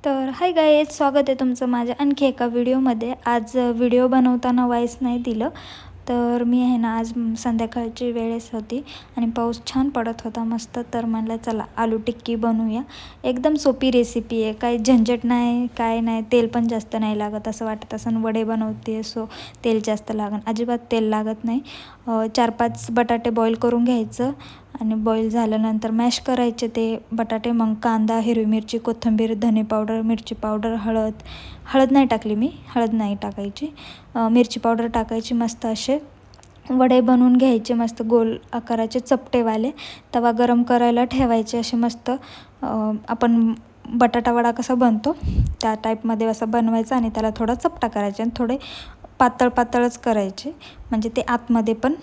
तर hi guys, स्वागत आहे तुमचं माझ्या आणखी एका व्हिडिओमध्ये. आज व्हिडिओ बनवताना वॉइस नाही दिलं, तर मी आहे ना, आज संध्याकाळची वेळेस होती आणि पाऊस छान पडत होता मस्त. तर म्हणलं चला आलू टिक्की बनवूया. एकदम सोपी रेसिपी आहे, काही झंझट नाही, काय नाही, तेल पण जास्त नाही लागत. असं वाटत असं वडे बनवते सो तेल जास्त लागन, अजिबात तेल लागत नाही. 4-5 बटाटे बॉईल करून घ्यायचं आणि बॉईल झाल्यानंतर मॅश करायचे ते बटाटे. मग कांदा, हिरवी मिरची, कोथिंबीर, धने पावडर, मिरची पावडर, हळद नाही टाकली मी, हळद नाही टाकायची, मिरची पावडर टाकायची. मस्त असे वडे बनवून घ्यायचे, मस्त गोल आकाराचे चपटेवाले. तवा गरम करायला ठेवायचे असे मस्त. आपण बटाटा वडा कसा बनतो त्या टाईपमध्ये असं बनवायचं आणि त्याला थोडा चपटा करायचा आणि थोडे पातळच करायचे, म्हणजे ते आतमध्ये पण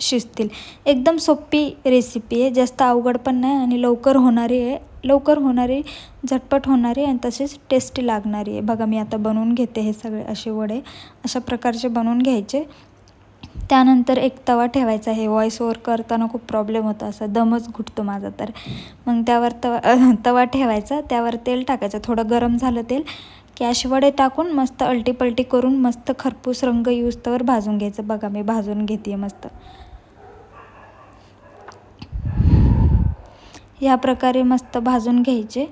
शिजतील. एकदम सोपी रेसिपी आहे, जास्त अवघड पण नाही आणि लवकर होणारी, झटपट होणारी आणि तसेच टेस्टी लागणारी आहे. बघा मी आता बनवून घेते हे सगळे असे वडे, अशा प्रकारचे बनवून घ्यायचे. त्यानंतर एक तवा ठेवायचा. हे व्हॉइस ओव्हर करताना खूप प्रॉब्लेम होता, असा दमच घुटतो माझा. तर मग त्यावर तवा ठेवायचा, त्यावर तेल टाकायचं. थोडं गरम झालं तेल की असे वडे टाकून मस्त अलटी करून मस्त खरपूस रंग येऊस्तवर भाजून घ्यायचं. बघा मी भाजून घेते मस्त. ह्या प्रकारे मस्त भाजून घ्यायचे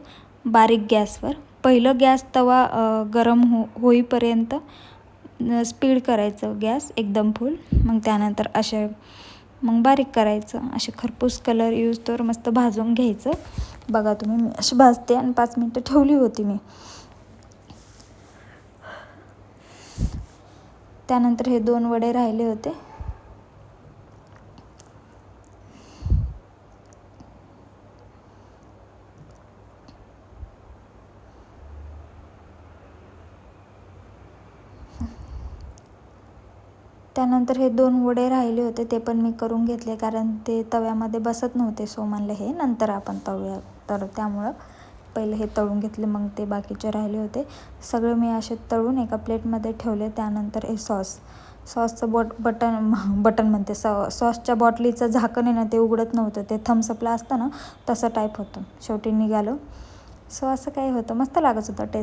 बारीक गॅसवर. पहिलं गॅस तवा गरम होईपर्यंत स्पीड करायचं गॅस एकदम फुल. मग त्यानंतर मग बारीक करायचं. असे खरपूस कलर तर मस्त भाजून घ्यायचं. बघा तुम्ही मी अशी भाजते आणि 5 मिनटं ठेवली होती मी. त्यानंतर हे 2 वडे राहिले होते. त्यानंतर हे 2 वडे राहिले होते ते पण मी करून घेतले, कारण ते तव्यामध्ये बसत नव्हते. सो म्हणलं हे नंतर आपण तर त्यामुळं पहिले हे तळून घेतले, मग ते बाकीचे राहिले होते सगळे मी असे तळून एका प्लेटमध्ये ठेवले. त्यानंतर हे सॉसचं बटन म्हणते, सॉसच्या बॉटलीचं झाकण आहे ना, ते उघडत नव्हतं. ते थम्सअपला असतं ना तसं टाईप होतं. शेवटी निघालं. सो असं काही होतं, मस्त लागत होतं टेस्ट.